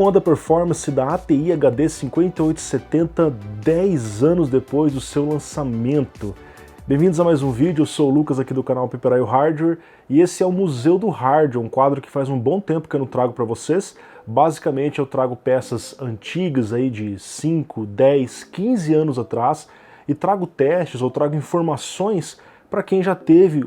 reclama da performance da ATI HD 5870 10 anos depois do seu lançamento. Bem-vindos a mais um vídeo, eu sou o Lucas aqui do canal Piperaio Hardware e esse é o Museu do Hardware, um quadro que faz um bom tempo que eu não trago para vocês. Basicamente eu trago peças antigas aí de 5, 10, 15 anos atrás e trago testes ou trago informações para quem já teve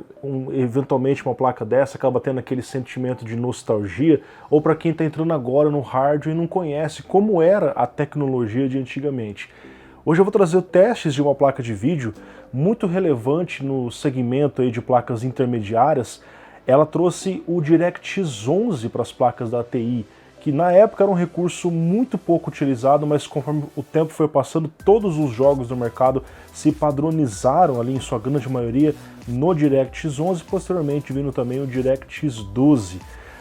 eventualmente uma placa dessa, acaba tendo aquele sentimento de nostalgia, ou para quem está entrando agora no hardware e não conhece como era a tecnologia de antigamente. Hoje eu vou trazer testes de uma placa de vídeo muito relevante no segmento aí de placas intermediárias. Ela trouxe o DirectX 11 para as placas da ATI, que na época era um recurso muito pouco utilizado, mas conforme o tempo foi passando, todos os jogos do mercado se padronizaram ali em sua grande maioria no DirectX 11, posteriormente vindo também o DirectX 12.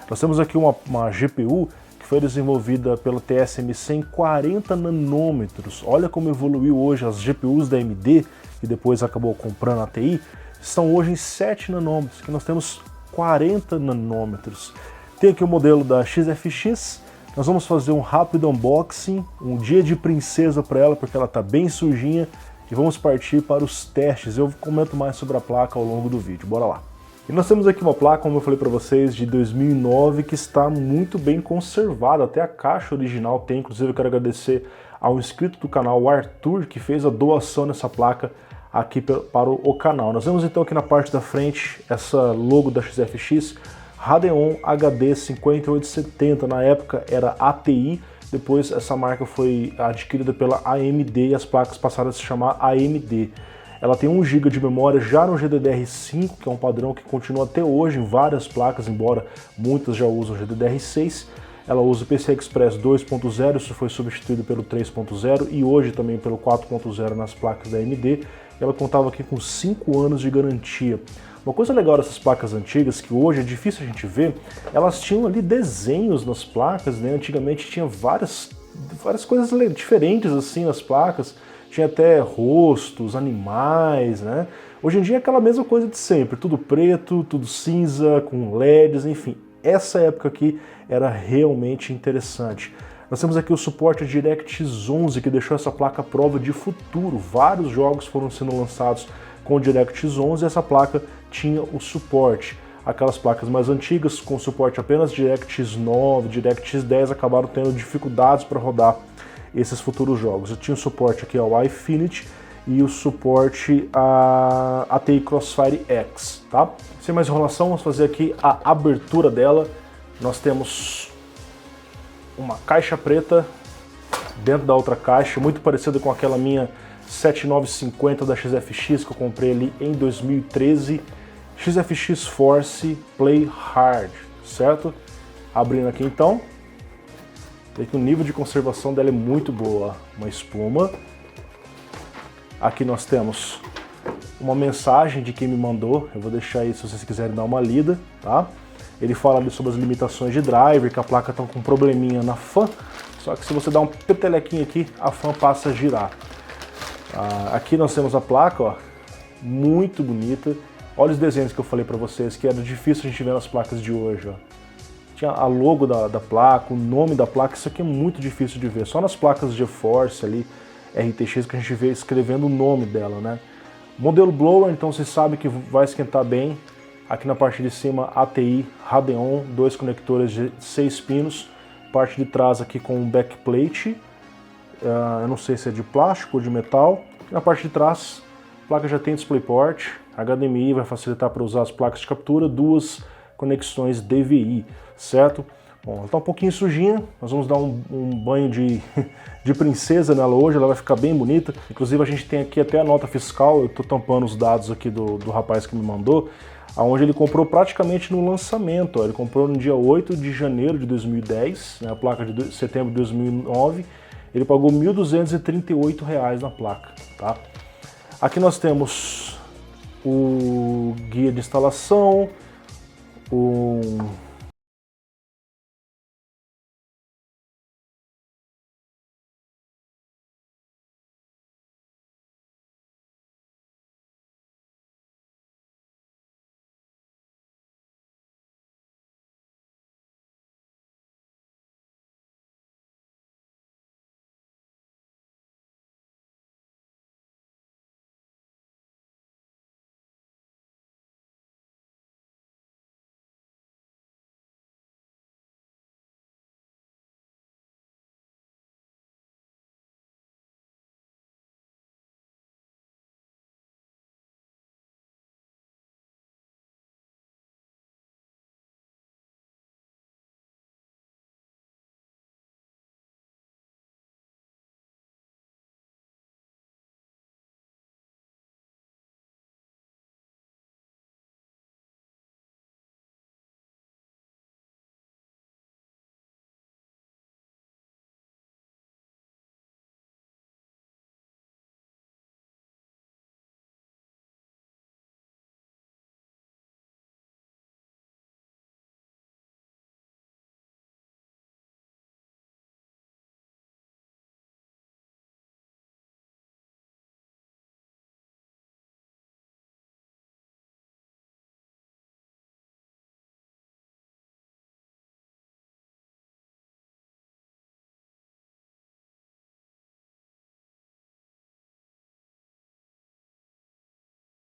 Nós temos aqui uma GPU que foi desenvolvida pela TSMC em 40 nanômetros. Olha como evoluiu hoje as GPUs da AMD, que depois acabou comprando a ATI, estão hoje em 7 nanômetros, que nós temos 40 nanômetros. Tem aqui o modelo da XFX, nós vamos fazer um rápido unboxing, um dia de princesa para ela, porque ela está bem sujinha, e vamos partir para os testes. Eu comento mais sobre a placa ao longo do vídeo, bora lá. E nós temos aqui uma placa, como eu falei para vocês, de 2009, que está muito bem conservada, até a caixa original tem, inclusive eu quero agradecer ao inscrito do canal, o Arthur, que fez a doação dessa placa aqui para o canal. Nós vemos então aqui na parte da frente essa logo da XFX, Radeon HD 5870, na época era ATI, depois essa marca foi adquirida pela AMD e as placas passaram a se chamar AMD. Ela tem 1 GB de memória já no GDDR5, que é um padrão que continua até hoje em várias placas, embora muitas já usam GDDR6. Ela usa o PCI Express 2.0, isso foi substituído pelo 3.0 e hoje também pelo 4.0 nas placas da AMD. Ela contava aqui com 5 anos de garantia. Uma coisa legal dessas placas antigas, que hoje é difícil a gente ver, elas tinham ali desenhos nas placas, né? Antigamente tinha várias coisas diferentes assim nas placas, tinha até rostos, animais, né? Hoje em dia é aquela mesma coisa de sempre, tudo preto, tudo cinza, com LEDs, enfim. Essa época aqui era realmente interessante. Nós temos aqui o suporte DirectX 11, que deixou essa placa à prova de futuro. Vários jogos foram sendo lançados com o DirectX 11 e essa placa tinha o suporte. Aquelas placas mais antigas, com suporte apenas DirectX 9, DirectX 10, acabaram tendo dificuldades para rodar esses futuros jogos. Eu tinha o suporte aqui ao Infinity e o suporte a ATI Crossfire X, tá? Sem mais enrolação, vamos fazer aqui a abertura dela. Nós temos uma caixa preta dentro da outra caixa, muito parecida com aquela minha 7950 da XFX que eu comprei ali em 2013. XFX Force Play Hard, certo? Abrindo aqui então, vê que o nível de conservação dela é muito boa. Uma espuma. Aqui nós temos uma mensagem de quem me mandou, eu vou deixar aí se vocês quiserem dar uma lida, tá? Ele fala ali sobre as limitações de driver, que a placa está com um probleminha na fan, só que se você dar um petelequinho aqui, a fan passa a girar. Aqui nós temos a placa, ó, muito bonita. Olha os desenhos que eu falei para vocês, que era difícil a gente ver nas placas de hoje, ó. Tinha a logo da placa, o nome da placa, isso aqui é muito difícil de ver. Só nas placas GeForce ali, RTX, que a gente vê escrevendo o nome dela, né? Modelo blower, então você sabe que vai esquentar bem. Aqui na parte de cima, ATI Radeon, 2 conectores de 6 pinos. Parte de trás aqui com um backplate. Eu não sei se é de plástico ou de metal. E na parte de trás, a placa já tem DisplayPort, HDMI, vai facilitar para usar as placas de captura, 2 conexões DVI, certo? Bom, ela está um pouquinho sujinha, nós vamos dar um banho de princesa nela hoje, ela vai ficar bem bonita. Inclusive a gente tem aqui até a nota fiscal, eu estou tampando os dados aqui do rapaz que me mandou, onde ele comprou praticamente no lançamento, ó. Ele comprou no dia 8 de janeiro de 2010, né, a placa de setembro de 2009, ele pagou R$ 1.238 na placa, tá? Aqui nós temos o guia de instalação,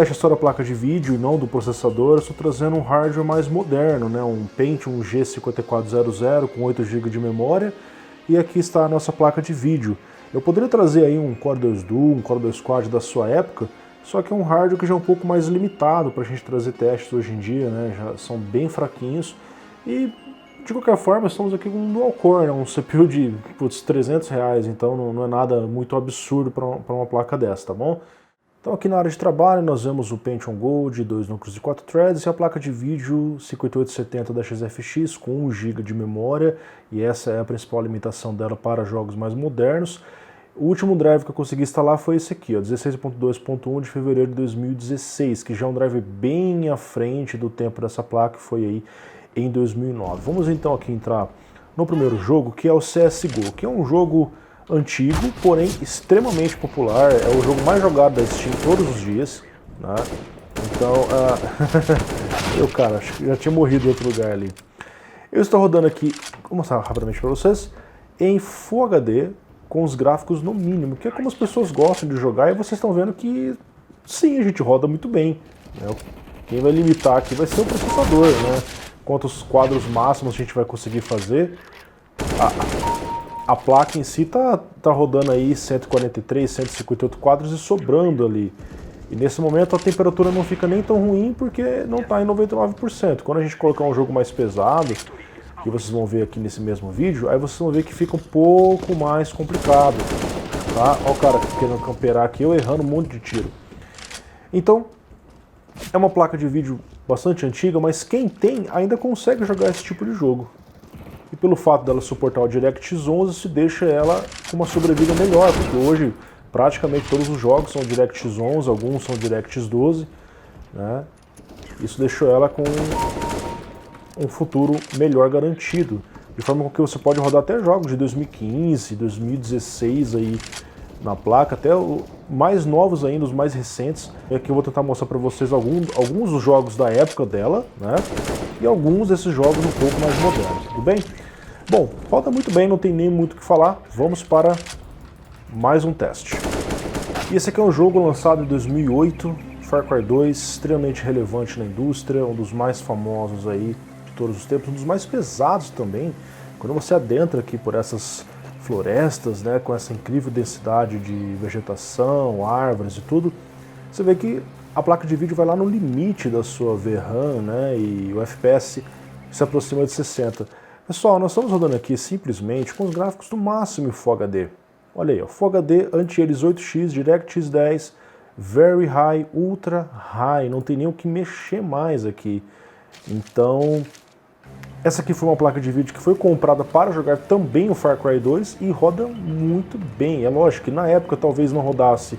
A história da placa de vídeo e não do processador, eu estou trazendo um hardware mais moderno, né? Um Pentium G5400 com 8 GB de memória, e aqui está a nossa placa de vídeo. Eu poderia trazer aí um Core 2 Duo, um Core 2 Quad da sua época, só que é um hardware que já é um pouco mais limitado para a gente trazer testes hoje em dia, né? Já são bem fraquinhos, e de qualquer forma estamos aqui com um dual core, né? Um CPU de R$300, então não é nada muito absurdo para uma placa dessa, tá bom? Então aqui na área de trabalho nós vemos o Pentium Gold, 2 núcleos de 4 threads, e a placa de vídeo 5870 da XFX com 1 GB de memória, e essa é a principal limitação dela para jogos mais modernos. O último drive que eu consegui instalar foi esse aqui, 16.2.1 de fevereiro de 2016, que já é um drive bem à frente do tempo dessa placa, que foi aí em 2009. Vamos então aqui entrar no primeiro jogo, que é o CSGO, que é um jogo antigo, porém extremamente popular, é o jogo mais jogado da Steam todos os dias, né? Então, eu, cara, acho que já tinha morrido em outro lugar ali. Eu estou rodando aqui, vou mostrar rapidamente para vocês, em Full HD, com os gráficos no mínimo, que é como as pessoas gostam de jogar, e vocês estão vendo que, sim, a gente roda muito bem, né? Quem vai limitar aqui vai ser o processador, né? Quantos quadros máximos a gente vai conseguir fazer. A placa em si tá rodando aí 143, 158 quadros e sobrando ali. E nesse momento a temperatura não fica nem tão ruim porque não está em 99%. Quando a gente colocar um jogo mais pesado, que vocês vão ver aqui nesse mesmo vídeo, aí vocês vão ver que fica um pouco mais complicado. Tá? Olha o cara querendo camperar aqui, eu errando um monte de tiro. Então, é uma placa de vídeo bastante antiga, mas quem tem ainda consegue jogar esse tipo de jogo. E pelo fato dela suportar o DirectX 11, se deixa ela com uma sobrevida melhor, porque hoje praticamente todos os jogos são DirectX 11, alguns são DirectX 12, né? Isso deixou ela com um futuro melhor garantido, de forma que você pode rodar até jogos de 2015, 2016 aí na placa, até mais novos ainda, os mais recentes. E aqui eu vou tentar mostrar para vocês alguns dos jogos da época dela, né? E alguns desses jogos um pouco mais modernos, tudo bem? Bom, roda muito bem, não tem nem muito o que falar. Vamos para mais um teste. E esse aqui é um jogo lançado em 2008, Far Cry 2, extremamente relevante na indústria, um dos mais famosos aí de todos os tempos, um dos mais pesados também. Quando você adentra aqui por essas florestas, né, com essa incrível densidade de vegetação, árvores e tudo, você vê que a placa de vídeo vai lá no limite da sua VRAM, né, e o FPS se aproxima de 60. Pessoal, nós estamos rodando aqui simplesmente com os gráficos do máximo em Full HD. Olha aí, ó, Full HD, Anti-Elis 8X, DirectX 10, Very High, Ultra High, não tem nem o que mexer mais aqui. Então, essa aqui foi uma placa de vídeo que foi comprada para jogar também o Far Cry 2 e roda muito bem. É lógico que na época talvez não rodasse,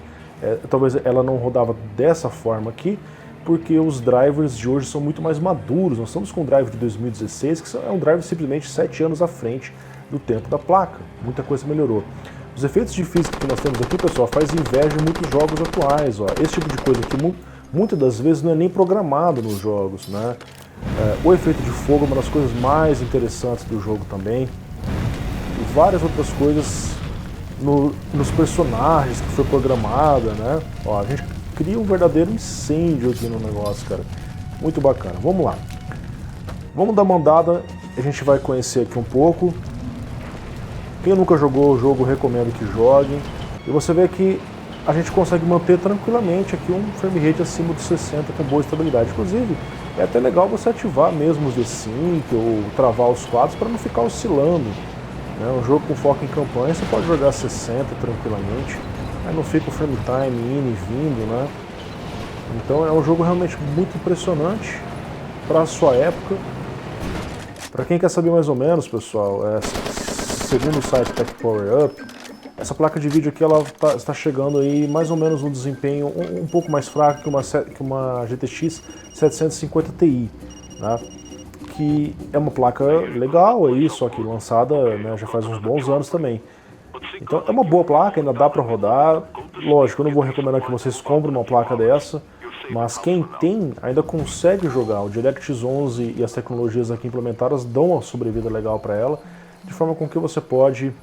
talvez ela não rodava dessa forma aqui, porque os drivers de hoje são muito mais maduros. Nós estamos com um drive de 2016, que é um drive simplesmente 7 anos à frente do tempo da placa. Muita coisa melhorou. Os efeitos de física que nós temos aqui, pessoal, faz inveja em muitos jogos atuais. Ó. Esse tipo de coisa aqui, muitas das vezes, não é nem programado nos jogos, né? O efeito de fogo é uma das coisas mais interessantes do jogo também. E várias outras coisas nos personagens que foi programada, né? Ó, a gente cria um verdadeiro incêndio aqui no negócio, cara. Muito bacana. Vamos lá. Vamos dar uma andada, a gente vai conhecer aqui um pouco. Quem nunca jogou o jogo, recomendo que joguem. E você vê que a gente consegue manter tranquilamente aqui um frame rate acima dos 60 com boa estabilidade. Inclusive, é até legal você ativar mesmo os V-Sync ou travar os quadros para não ficar oscilando. Né? Um jogo com foco em campanha, você pode jogar 60 tranquilamente, aí não fica o frame time indo e vindo, né? Então é um jogo realmente muito impressionante para a sua época. Para quem quer saber mais ou menos, pessoal, segundo o site Tech Power Up, essa placa de vídeo aqui ela está chegando aí mais ou menos um desempenho um pouco mais fraco que uma GTX 750 Ti, né? Que é uma placa legal aí, só que lançada, né, já faz uns bons anos também. Então é uma boa placa, ainda dá para rodar. Lógico, eu não vou recomendar que vocês comprem uma placa dessa, mas quem tem ainda consegue jogar. O DirectX 11 e as tecnologias aqui implementadas dão uma sobrevida legal para ela, de forma com que você pode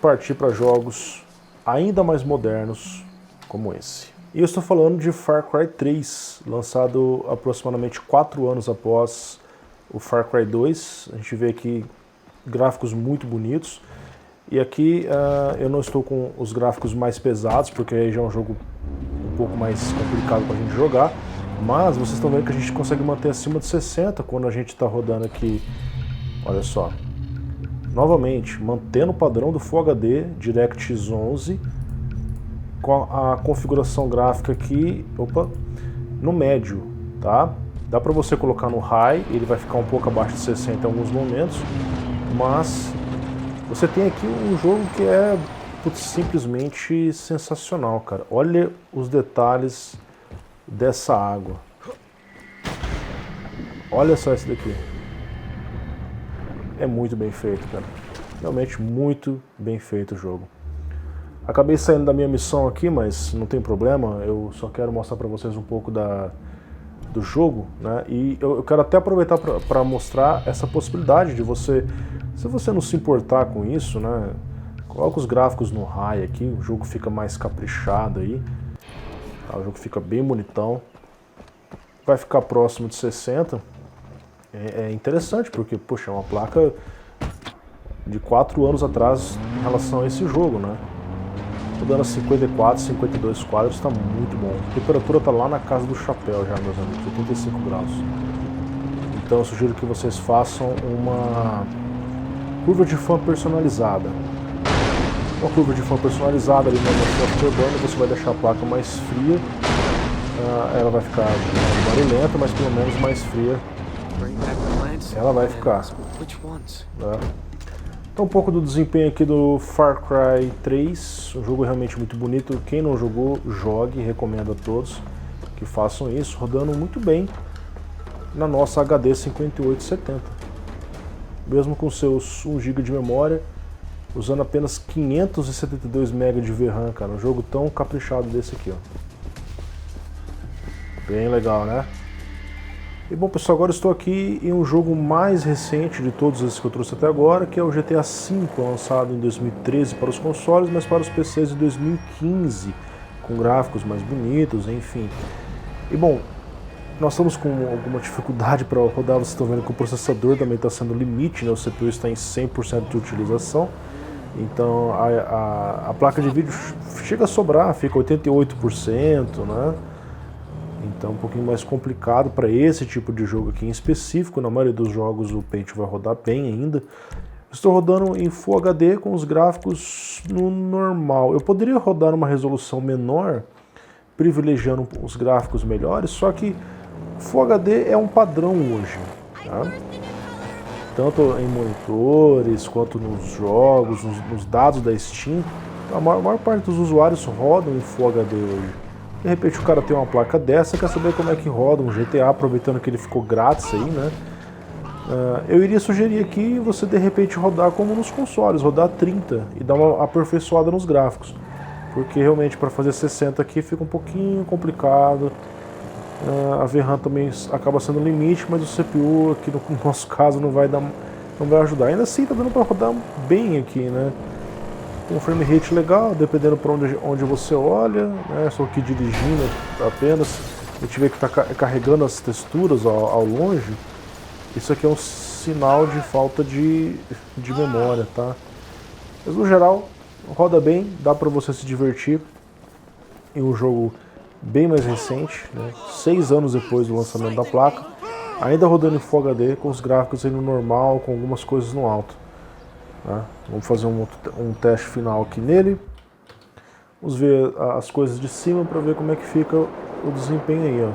partir para jogos ainda mais modernos como esse. E eu estou falando de Far Cry 3, lançado aproximadamente 4 anos após o Far Cry 2. A gente vê aqui gráficos muito bonitos. E aqui eu não estou com os gráficos mais pesados, porque aí já é um jogo um pouco mais complicado para a gente jogar. Mas vocês estão vendo que a gente consegue manter acima de 60 quando a gente está rodando aqui. Olha só. Novamente, mantendo o padrão do Full HD DirectX 11, com a configuração gráfica aqui, no médio, tá? Dá para você colocar no high, ele vai ficar um pouco abaixo de 60 em alguns momentos, mas você tem aqui um jogo que é simplesmente sensacional, cara. Olha os detalhes dessa água. Olha só esse daqui. É muito bem feito, cara. Realmente muito bem feito o jogo. Acabei saindo da minha missão aqui, mas não tem problema. Eu só quero mostrar para vocês um pouco do jogo, né? E eu quero até aproveitar para mostrar essa possibilidade de você, se você não se importar com isso, né? Coloca os gráficos no high aqui, o jogo fica mais caprichado aí. Tá? O jogo fica bem bonitão. Vai ficar próximo de 60. É interessante porque, poxa, é uma placa de 4 anos atrás em relação a esse jogo, né? Tô dando 54, 52 quadros, está muito bom. A temperatura está lá na casa do chapéu já, meus amigos, 85 graus. Então eu sugiro que vocês façam uma curva de fã personalizada. Uma curva de fã personalizada ali na sua urbana, você vai deixar a placa mais fria. Ela vai ficar barulhenta, mas pelo menos mais fria ela vai ficar. Né? Então um pouco do desempenho aqui do Far Cry 3, um jogo realmente muito bonito. Quem não jogou, jogue, recomendo a todos que façam isso, rodando muito bem na nossa HD 5870. Mesmo com seus 1 GB de memória, usando apenas 572 MB de VRAM, cara, um jogo tão caprichado desse aqui, ó. Bem legal, né? E bom, pessoal, agora estou aqui em um jogo mais recente de todos esses que eu trouxe até agora, que é o GTA V, lançado em 2013 para os consoles, mas para os PCs em 2015, com gráficos mais bonitos, enfim. E bom, nós estamos com alguma dificuldade para rodar, vocês estão vendo que o processador também está sendo limite, né? O CPU está em 100% de utilização, então a placa de vídeo chega a sobrar, fica 88%, né? Então é um pouquinho mais complicado para esse tipo de jogo aqui em específico. Na maioria dos jogos o Paint vai rodar bem ainda. Estou rodando em Full HD com os gráficos no normal. Eu poderia rodar numa resolução menor, privilegiando os gráficos melhores, só que Full HD é um padrão hoje, tá? Tanto em monitores, quanto nos jogos, nos dados da Steam. A maior parte dos usuários rodam em Full HD hoje. De repente o cara tem uma placa dessa, quer saber como é que roda um GTA, aproveitando que ele ficou grátis aí, né? Eu iria sugerir aqui você de repente rodar como nos consoles, rodar 30 e dar uma aperfeiçoada nos gráficos. Porque realmente para fazer 60 aqui fica um pouquinho complicado. A VRAM também acaba sendo limite, mas o CPU aqui no nosso caso não vai ajudar. Ainda assim tá dando para rodar bem aqui, né? Um frame rate legal, dependendo para onde você olha, né? Estou aqui dirigindo apenas, a gente vê que está carregando as texturas ao longe. Isso aqui é um sinal de falta de memória, tá? Mas no geral, roda bem, dá para você se divertir em um jogo bem mais recente, né? 6 anos depois do lançamento da placa, ainda rodando em Full HD, com os gráficos aí no normal, com algumas coisas no alto. Tá? Vamos fazer um teste final aqui nele. Vamos ver as coisas de cima para ver como é que fica o desempenho aí, ó.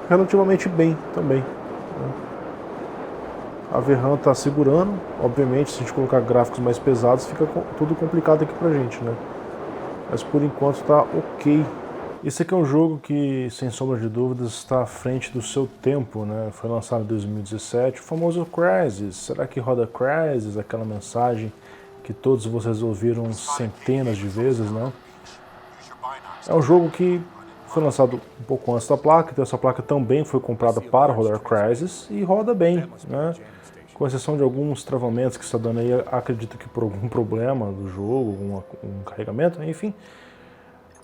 Relativamente bem também, né? A VRAM está segurando. Obviamente, se a gente colocar gráficos mais pesados, fica tudo complicado aqui pra gente, né? Mas por enquanto está ok. Esse aqui é um jogo que, sem sombra de dúvidas, está à frente do seu tempo, né? Foi lançado em 2017, o famoso Crysis. Será que roda Crysis? Aquela mensagem que todos vocês ouviram centenas de vezes, né? É um jogo que foi lançado um pouco antes da placa, então essa placa também foi comprada para rodar Crysis e roda bem, né? Com exceção de alguns travamentos que está dando aí, acredito que por algum problema do jogo, um carregamento, enfim.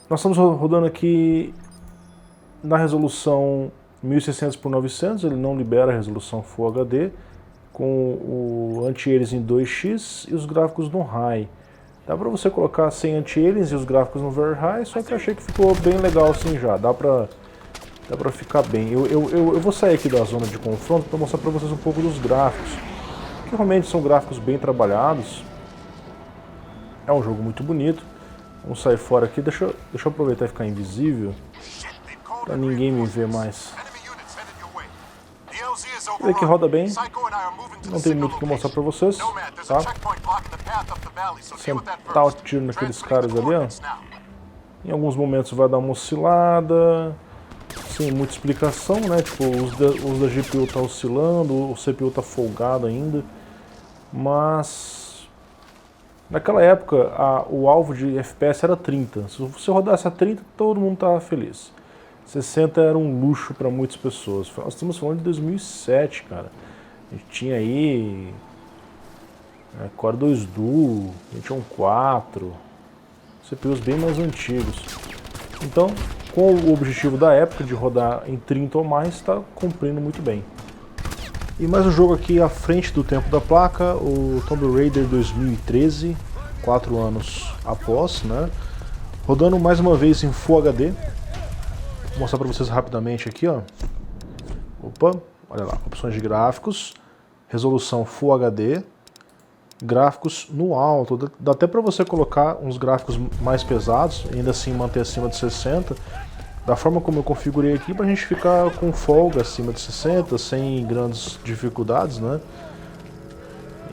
Nós estamos rodando aqui na resolução 1600 por 900, ele não libera a resolução Full HD, com o anti-aliasing em 2x e os gráficos no High. Dá pra você colocar sem anti-aliasing e os gráficos no Very High, só que eu achei que ficou bem legal assim já, dá pra ficar bem. Eu vou sair aqui da zona de confronto para mostrar pra vocês um pouco dos gráficos, que realmente são gráficos bem trabalhados. É um jogo muito bonito. Vamos sair fora aqui, deixa eu aproveitar e ficar invisível, pra ninguém me ver mais. Vê que roda bem, não tem muito o que mostrar pra vocês, tá? Sentar o tiro naqueles caras ali, ó. Em alguns momentos vai dar uma oscilada, sem muita explicação, né? Tipo, os da GPU tá oscilando, o CPU tá folgado ainda, mas naquela época o alvo de FPS era 30. Se você rodasse a 30, todo mundo tava feliz. 60 era um luxo para muitas pessoas. Nós estamos falando de 2007, cara. A gente tinha aí Core 2 Duo, a gente tinha um 4, CPUs bem mais antigos. Então, com o objetivo da época de rodar em 30 ou mais, está cumprindo muito bem. E mais um jogo aqui à frente do tempo da placa, o Tomb Raider 2013, 4 anos após, né? Rodando mais uma vez em Full HD. Vou mostrar para vocês rapidamente aqui, ó. Opa, olha lá, opções de gráficos, resolução Full HD, gráficos no alto. Dá até para você colocar uns gráficos mais pesados, ainda assim manter acima de 60, da forma como eu configurei aqui, para a gente ficar com folga acima de 60, sem grandes dificuldades, né?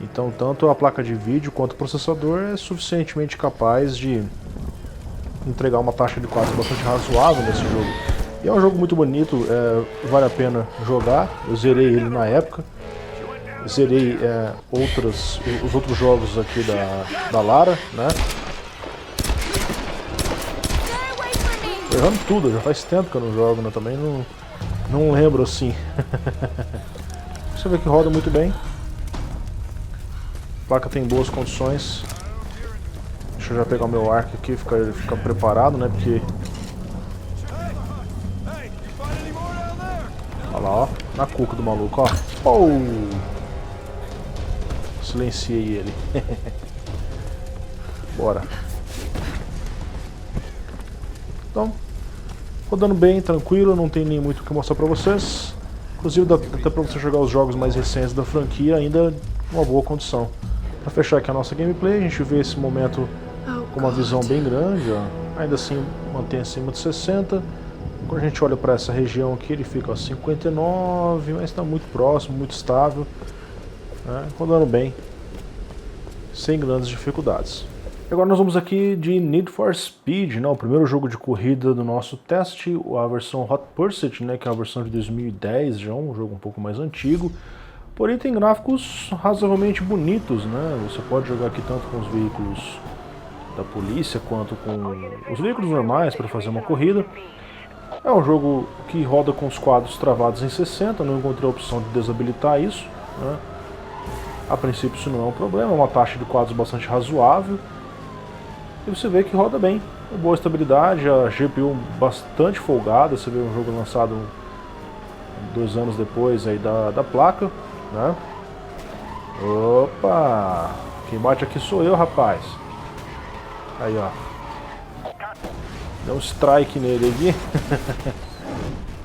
Então, tanto a placa de vídeo quanto o processador é suficientemente capaz de entregar uma taxa de quadros bastante razoável nesse jogo. E é um jogo muito bonito, vale a pena jogar. Eu zerei ele na época. Zerei os outros jogos aqui da Lara, né? Errando tudo, já faz tempo que eu não jogo, né? Também não lembro assim. Você vê que roda muito bem. A placa tem boas condições. Deixa eu já pegar o meu arco aqui, ficar preparado, né? Porque... olha lá, ó. Na cuca do maluco, ó. Oh! Silenciei ele. Bora. Então, rodando bem, tranquilo, não tem nem muito o que mostrar pra vocês. Inclusive dá até pra você jogar os jogos mais recentes da franquia ainda em uma boa condição. Pra fechar aqui a nossa gameplay, a gente vê esse momento com uma visão bem grande, ó. Ainda assim mantém acima de 60. Quando a gente olha para essa região aqui, ele fica a 59, mas está muito próximo, muito estável, né? Rodando bem, sem grandes dificuldades. Agora nós vamos aqui de Need for Speed, né? O primeiro jogo de corrida do nosso teste, a versão Hot Pursuit, né? Que é a versão de 2010, já um jogo um pouco mais antigo. Porém tem gráficos razoavelmente bonitos, né? Você pode jogar aqui tanto com os veículos da polícia quanto com os veículos normais para fazer uma corrida. É um jogo que roda com os quadros travados em 60, não encontrei a opção de desabilitar isso, né? A princípio isso não é um problema, é uma taxa de quadros bastante razoável. E você vê que roda bem, com boa estabilidade, a GPU bastante folgada, você vê um jogo lançado 2 anos depois aí da placa, né? Opa! Quem bate aqui sou eu, rapaz. Aí, ó. Deu um strike nele aqui.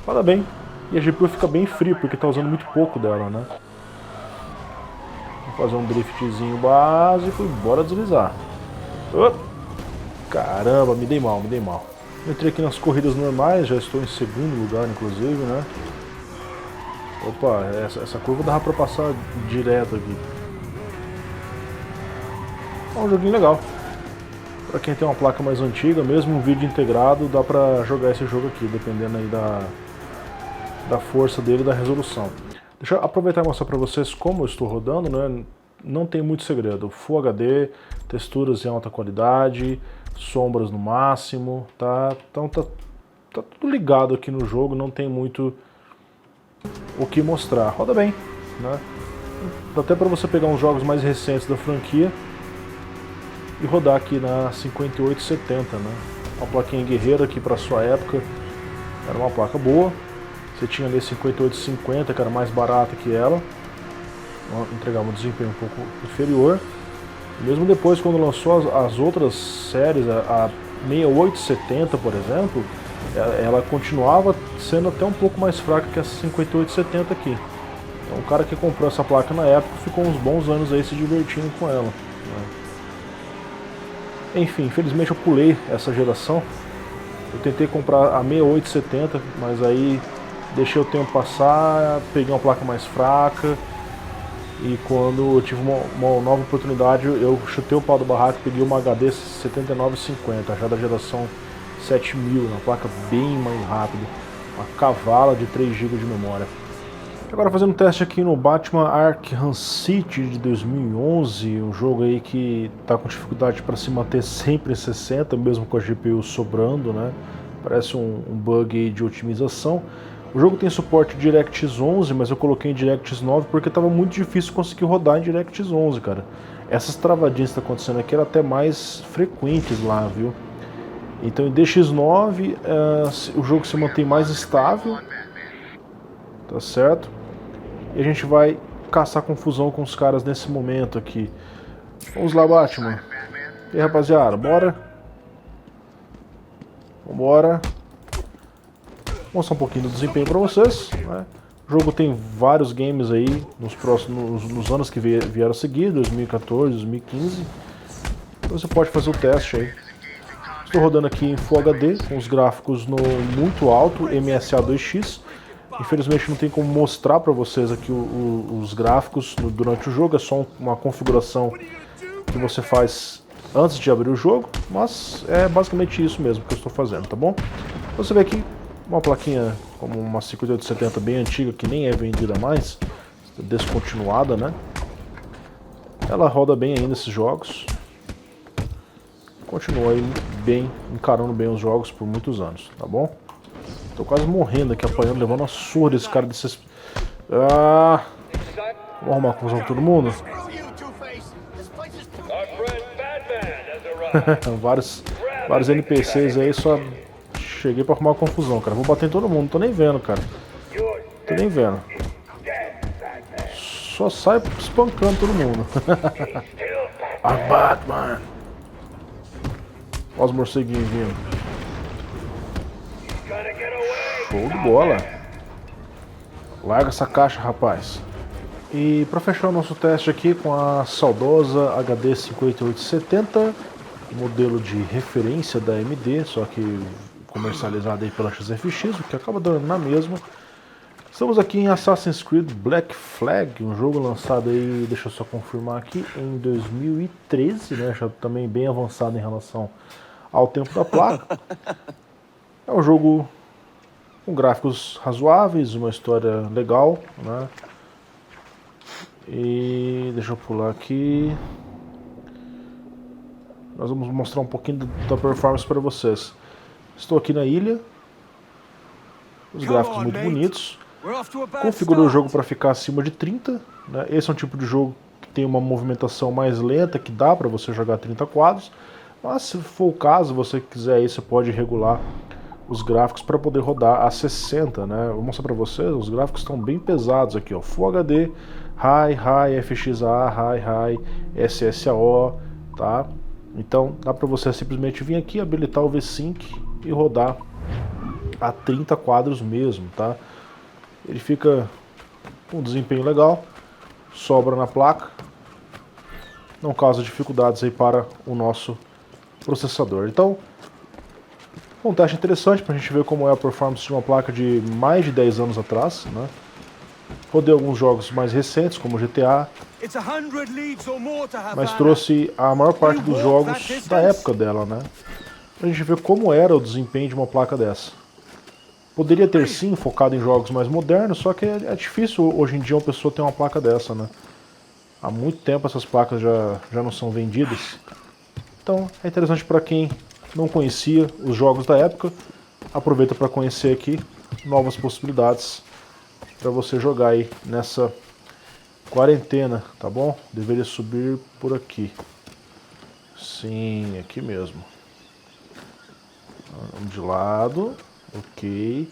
Fala bem. E a GPU fica bem fria, porque tá usando muito pouco dela, né? Vou fazer um driftzinho básico e bora deslizar. Caramba, me dei mal. Entrei aqui nas corridas normais, já estou em segundo lugar, inclusive, né? Opa, essa curva dava pra passar direto aqui. É um joguinho legal. Pra quem tem uma placa mais antiga, mesmo um vídeo integrado, dá pra jogar esse jogo aqui, dependendo aí da força dele e da resolução. Deixa eu aproveitar e mostrar pra vocês como eu estou rodando, né? Não tem muito segredo. Full HD, texturas em alta qualidade, sombras no máximo, tá? Então tá tudo ligado aqui no jogo, não tem muito o que mostrar. Roda bem, né? Dá até pra você pegar uns jogos mais recentes da franquia e rodar aqui na 5870, né? uma plaquinha guerreira que para sua época era uma placa boa. Você tinha ali 5850, que era mais barata que ela, entregava um desempenho um pouco inferior. Mesmo depois, quando lançou as outras séries, a 6870, por exemplo, ela continuava sendo até um pouco mais fraca que essa 5870 aqui. Então o cara que comprou essa placa na época ficou uns bons anos aí se divertindo com ela, né? Enfim, infelizmente eu pulei essa geração. Eu tentei comprar a 6870, mas aí deixei o tempo passar, peguei uma placa mais fraca. E quando eu tive uma nova oportunidade, eu chutei o pau do barraco e peguei uma HD 7950, já da geração 7000, uma placa bem mais rápida, uma cavala de 3 GB de memória. Agora fazendo um teste aqui no Batman Arkham City de 2011, um jogo aí que está com dificuldade para se manter sempre em 60, mesmo com a GPU sobrando, né? Parece um bug aí de otimização. O jogo tem suporte DirectX 11, mas eu coloquei em DirectX 9 porque estava muito difícil conseguir rodar em DirectX 11, cara. Essas travadinhas que estão acontecendo aqui eram até mais frequentes lá, viu? Então em DX9 o jogo se mantém mais estável, tá certo? E a gente vai caçar confusão com os caras nesse momento aqui. Vamos lá, Batman. E aí, rapaziada, bora? Vambora. Vou mostrar um pouquinho do desempenho para vocês, né? O jogo tem vários games aí nos anos que vieram a seguir, 2014, 2015. Então você pode fazer o teste aí. Estou rodando aqui em Full HD, com os gráficos no muito alto, MSA 2X. Infelizmente não tem como mostrar para vocês aqui os gráficos durante o jogo, é só uma configuração que você faz antes de abrir o jogo, mas é basicamente isso mesmo que eu estou fazendo, tá bom? Você vê aqui uma plaquinha como uma 5870 bem antiga, que nem é vendida mais, descontinuada, né? Ela roda bem ainda esses jogos. Continua aí bem, encarando bem os jogos por muitos anos, tá bom? Tô quase morrendo aqui, apanhando, levando uma surra desse cara desses... Ah! Vamos arrumar confusão com todo mundo? vários NPCs aí, só cheguei pra arrumar confusão, cara. Vou bater em todo mundo, não tô nem vendo, cara. Tô nem vendo. Só sai espancando todo mundo. Ah, Batman! Olha os morceguinhos vindo. Show de bola. Larga essa caixa, rapaz. E para fechar o nosso teste aqui com a saudosa HD 5870, modelo de referência da AMD, só que comercializada aí pela XFX, o que acaba dando na mesma. Estamos aqui em Assassin's Creed Black Flag, um jogo lançado aí, deixa eu só confirmar aqui, em 2013, né? Já também bem avançado em relação ao tempo da placa. É um jogo com gráficos razoáveis, uma história legal, né? E deixa eu pular aqui. Nós vamos mostrar um pouquinho da performance para vocês. Estou aqui na ilha. Os gráficos muito bonitos. Configurei o jogo para ficar acima de 30, né? Esse é um tipo de jogo que tem uma movimentação mais lenta, que dá para você jogar 30 quadros. Mas se for o caso, você quiser aí, você pode regular os gráficos para poder rodar a 60, né? Vou mostrar para vocês, os gráficos estão bem pesados aqui, ó. Full HD, High, FXA, High, SSAO, tá? Então dá para você simplesmente vir aqui, habilitar o V-Sync e rodar a 30 quadros mesmo, tá? Ele fica com um desempenho legal, sobra na placa, não causa dificuldades aí para o nosso processador. Então, um teste interessante para a gente ver como é a performance de uma placa de mais de 10 anos atrás, né? Rodei alguns jogos mais recentes, como GTA, mas trouxe a maior parte dos jogos da época dela, né? Pra gente ver como era o desempenho de uma placa dessa. Poderia ter sim focado em jogos mais modernos, só que é difícil hoje em dia uma pessoa ter uma placa dessa, né? Há muito tempo essas placas já não são vendidas. Então é interessante para quem não conhecia os jogos da época, aproveita para conhecer aqui novas possibilidades para você jogar aí nessa quarentena, tá bom? Deveria subir por aqui. Sim, aqui mesmo. De lado, ok.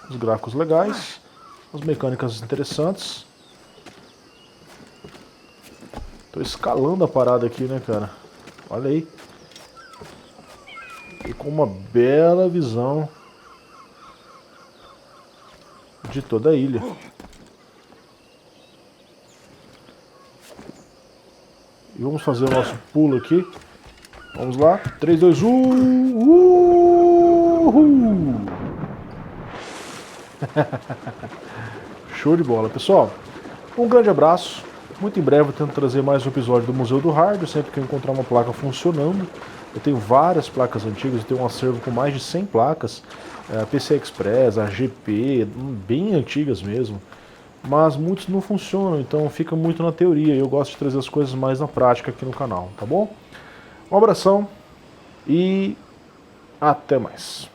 Os gráficos legais, as mecânicas interessantes. Tô escalando a parada aqui, né, cara? Olha aí. E com uma bela visão de toda a ilha. E vamos fazer o nosso pulo aqui. Vamos lá. 3, 2, 1. Uhul! Show de bola, pessoal. Um grande abraço. Muito em breve eu tento trazer mais um episódio do Museu do Hardware, sempre que eu encontrar uma placa funcionando. Eu tenho várias placas antigas, eu tenho um acervo com mais de 100 placas, PCI Express, AGP, bem antigas mesmo. Mas muitos não funcionam, então fica muito na teoria. Eu gosto de trazer as coisas mais na prática aqui no canal, tá bom? Um abração e até mais.